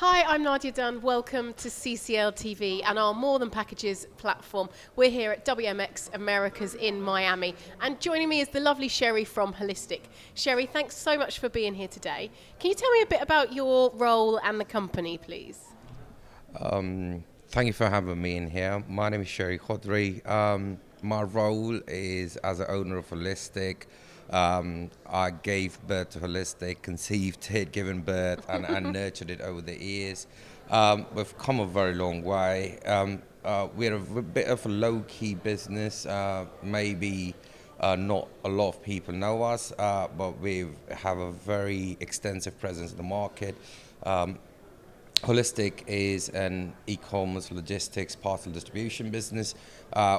Hi, I'm Nadia Dunn. Welcome to CCL TV and our More Than Packages platform. We're here at WMX Americas in Miami. And joining me is the lovely Sheri from Haulystic. Sheri, thanks so much for being here today. Can you tell me a bit about your role and the company, please? Thank you for having me in here. My name is Sheri Quadri. My role is as an owner of Haulystic. I gave birth to Haulystic, conceived it, given birth, and nurtured it over the years. We've come a very long way. We're a bit of a low-key business. Maybe not a lot of people know us, but we have a very extensive presence in the market. Haulystic is an e-commerce logistics parcel distribution business.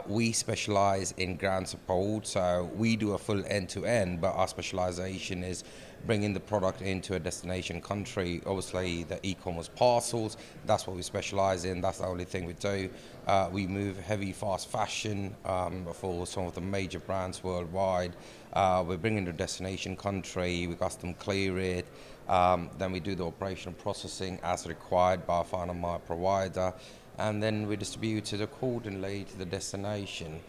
We specialize in ground support, so we do a full end-to-end, but our specialization is bringing the product into a destination country. Obviously, the e-commerce parcels, that's what we specialize in. That's the only thing we do. We move heavy, fast fashion for some of the major brands worldwide. We bring into destination country, we custom clear it. Then we do the operational processing as required by our final mile provider, and then we distribute it accordingly to the destination.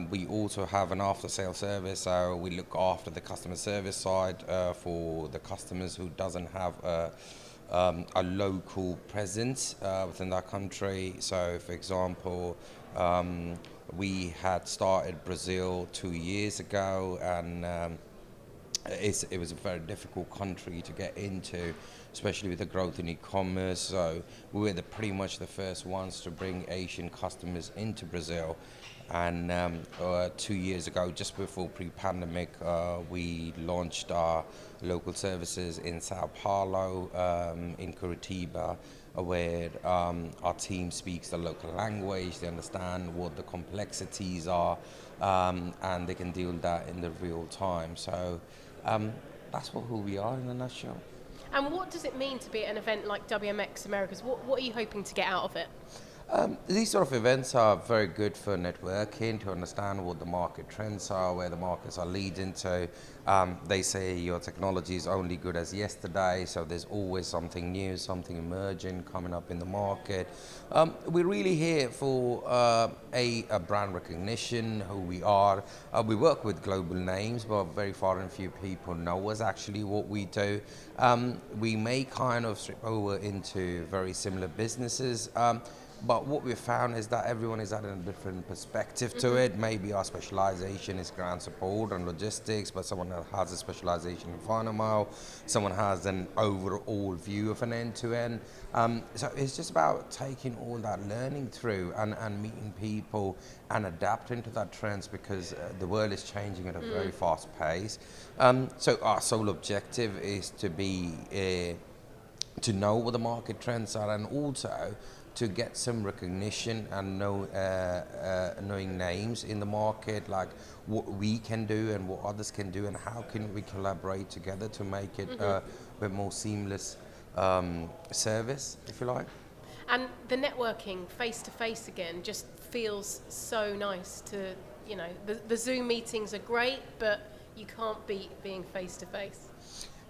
We also have an after-sale service, so we look after the customer service side for the customers who doesn't have a local presence within that country. So, for example, we had started Brazil 2 years ago, and it was a very difficult country to get into, especially with the growth in e-commerce. So we were pretty much the first ones to bring Asian customers into Brazil. And 2 years ago, just before pre-pandemic, we launched our local services in Sao Paulo, in Curitiba, where our team speaks the local language, they understand what the complexities are, and they can deal with that in the real time. So that's who we are in a nutshell. And what does it mean to be at an event like WMX Americas? What are you hoping to get out of it? These sort of events are very good for networking, to understand what the market trends are, where the markets are leading to. They say your technology is only good as yesterday, so there's always something new, something emerging coming up in the market. We're really here for a brand recognition, who we are. We work with global names, but very far and few people know us actually what we do. We may kind of strip over into very similar businesses. But what we've found is that everyone is adding a different perspective to it. Maybe our specialization is ground support and logistics, but someone else has a specialization in final mile. Someone has an overall view of an end-to-end. So it's just about taking all that learning through and meeting people and adapting to that trends, because the world is changing at a very fast pace. So our sole objective is to know what the market trends are, and also to get some recognition and knowing names in the market, like what we can do and what others can do, and how can we collaborate together to make it a bit more seamless service, if you like. And the networking face to face again just feels so nice to, the Zoom meetings are great, but you can't beat being face to face.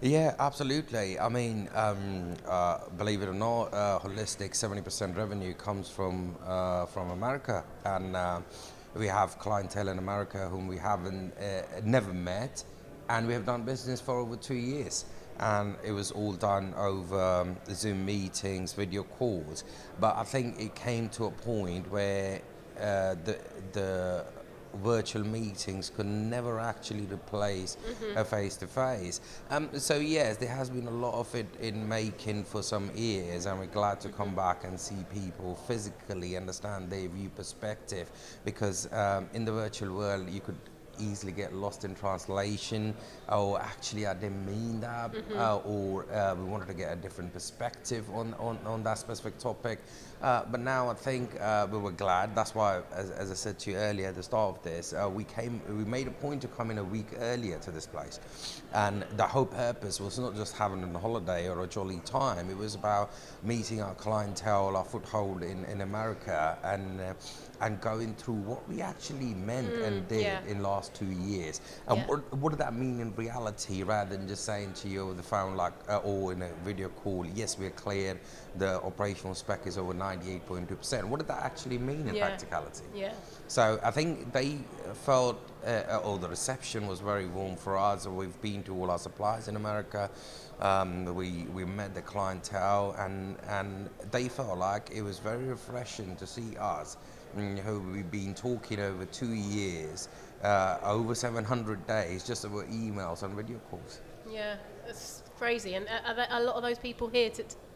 Yeah, absolutely. I mean, believe it or not, Haulystic 70% revenue comes from America, and we have clientele in America whom we haven't never met, and we have done business for over 2 years. And it was all done over Zoom meetings, video calls. But I think it came to a point where the virtual meetings could never actually replace a face-to-face. So yes, there has been a lot of it in making for some years, and we're glad to come back and see people physically, understand their view perspective, because in the virtual world you could easily get lost in translation, or actually I didn't mean that, or we wanted to get a different perspective on that specific topic. But now I think we were glad. That's why, as I said to you earlier at the start of this, we made a point to come in a week earlier to this place. And the whole purpose was not just having a holiday or a jolly time. It was about meeting our clientele, our foothold in America, and going through what we actually meant and did in last last 2 years. And Yeah. what did that mean in reality, rather than just saying to you over the phone, like, or in a video call, yes, we're cleared, the operational spec is over 98.2%. What did that actually mean in Yeah. practicality? Yeah. So I think they felt, or the reception was very warm for us. We've been to all our suppliers in America. We met the clientele, and they felt like it was very refreshing to see us, who we've been talking over 2 years, over 700 days, just over emails and video calls. Yeah. That's crazy. And are there a lot of those people here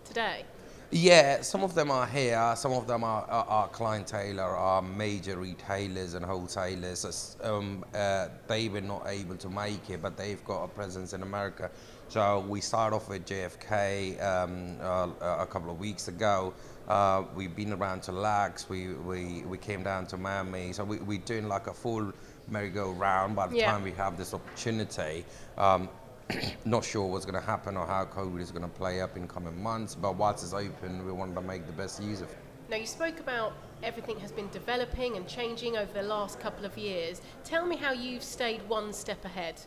today? Yeah, some of them are here. Some of them are clientele, are major retailers and wholesalers. They were not able to make it, but they've got a presence in America. So we start off with JFK a couple of weeks ago. We've been around to Lax. We came down to Miami. So we're doing like a full merry-go-round by the Yeah. time we have this opportunity. Not sure what's going to happen or how COVID is going to play up in coming months, but whilst it's open, we wanted to make the best use of it. Now, you spoke about everything has been developing and changing over the last couple of years. Tell me how you've stayed one step ahead.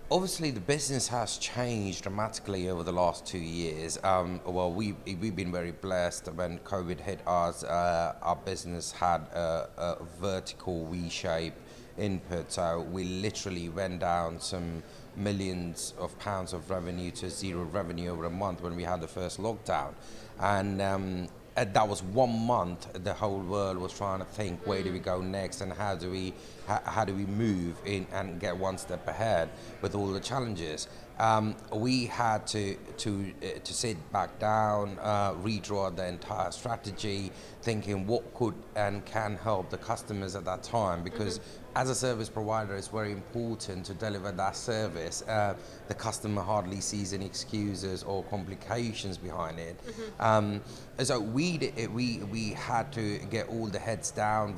Obviously, the business has changed dramatically over the last 2 years. Well, we've been very blessed. When COVID hit us, our business had a vertical V-shape input. So we literally went down some millions of pounds of revenue to zero revenue over a month when we had the first lockdown. And that was 1 month. The whole world was trying to think, where do we go next, and how do we move in and get one step ahead with all the challenges. We had to sit back down, redraw the entire strategy, thinking what could and can help the customers at that time, because as a service provider, it's very important to deliver that service. The customer hardly sees any excuses or complications behind it. So we had to get all the heads down,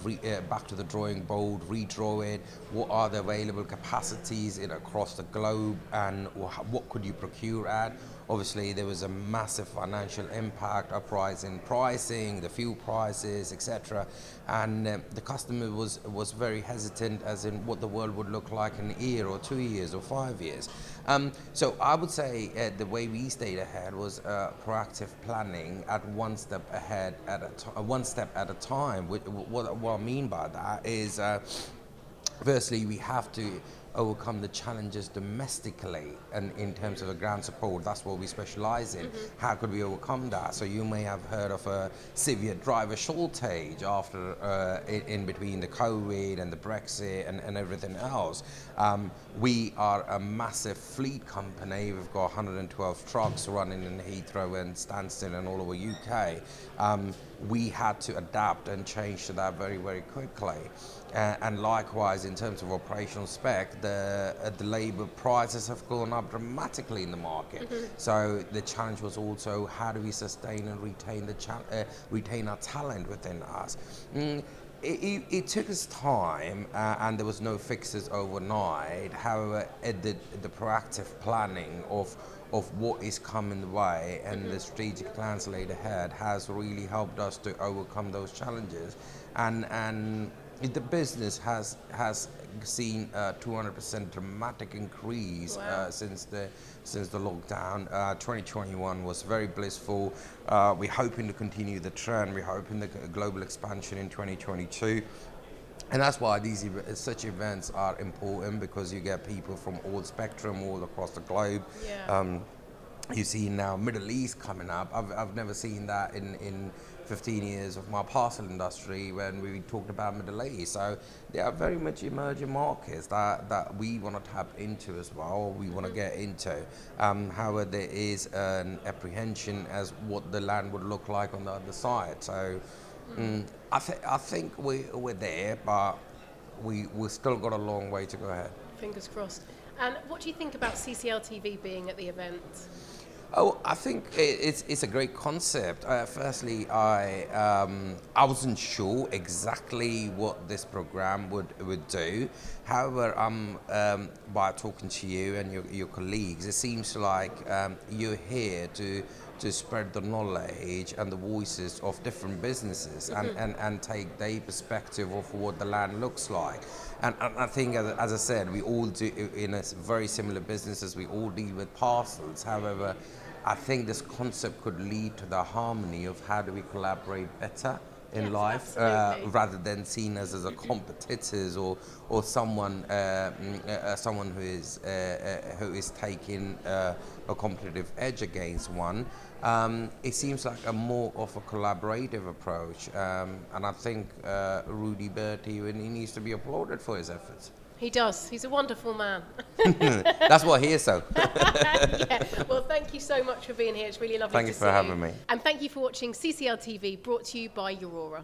back to the drawing board, redraw it. What are the available capacities across the globe, and what could you procure at? Obviously, there was a massive financial impact, uprise in pricing, the fuel prices, etc. And the customer was very hesitant as in what the world would look like in a year or 2 years or 5 years. So I would say the way we stayed ahead was proactive planning at one step ahead one step at a time. What I mean by that is, firstly, we have to overcome the challenges domestically, and in terms of the ground support, that's what we specialize in. How could we overcome that? So you may have heard of a severe driver shortage after in between the COVID and the Brexit and everything else. We are a massive fleet company. We've got 112 trucks running in Heathrow and Stansted and all over UK. We had to adapt and change to that very, very quickly. And likewise, in terms of operational spec, the labour prices have gone up dramatically in the market. So the challenge was also, how do we sustain and retain our talent within us? It took us time, and there was no fixes overnight. However, the proactive planning of what is coming the way and the strategic plans laid ahead has really helped us to overcome those challenges. And the business has seen a 200% dramatic increase. Wow. Since the lockdown. 2021 was very blissful. We're hoping to continue the trend. We're hoping the global expansion in 2022. And that's why such events are important, because you get people from all spectrum, all across the globe. Yeah. You see now Middle East coming up. I've never seen that in 15 years of my parcel industry when we talked about Middle East. So they are very much emerging markets that we want to tap into as well, or we want to get into. However, there is an apprehension as what the land would look like on the other side. So I think we're there, but we've still got a long way to go ahead. Fingers crossed. And what do you think about CCL TV being at the event? Oh, I think it's a great concept. Firstly, I wasn't sure exactly what this program would do. However, by talking to you and your colleagues, it seems like you're here to to spread the knowledge and the voices of different businesses and take their perspective of what the land looks like. And I think, as I said, we all do in a very similar businesses, we all deal with parcels. However, I think this concept could lead to the harmony of how do we collaborate better in Yes, life, rather than seen as a competitors or someone someone who is taking a competitive edge against one. It seems like a more of a collaborative approach, and I think Rudy Bertie, he needs to be applauded for his efforts. He does. He's a wonderful man. That's what he is, so. Yeah. Well, thank you so much for being here. It's really lovely Thank to you see for having me. And thank you for watching CCL TV, brought to you by Aurora.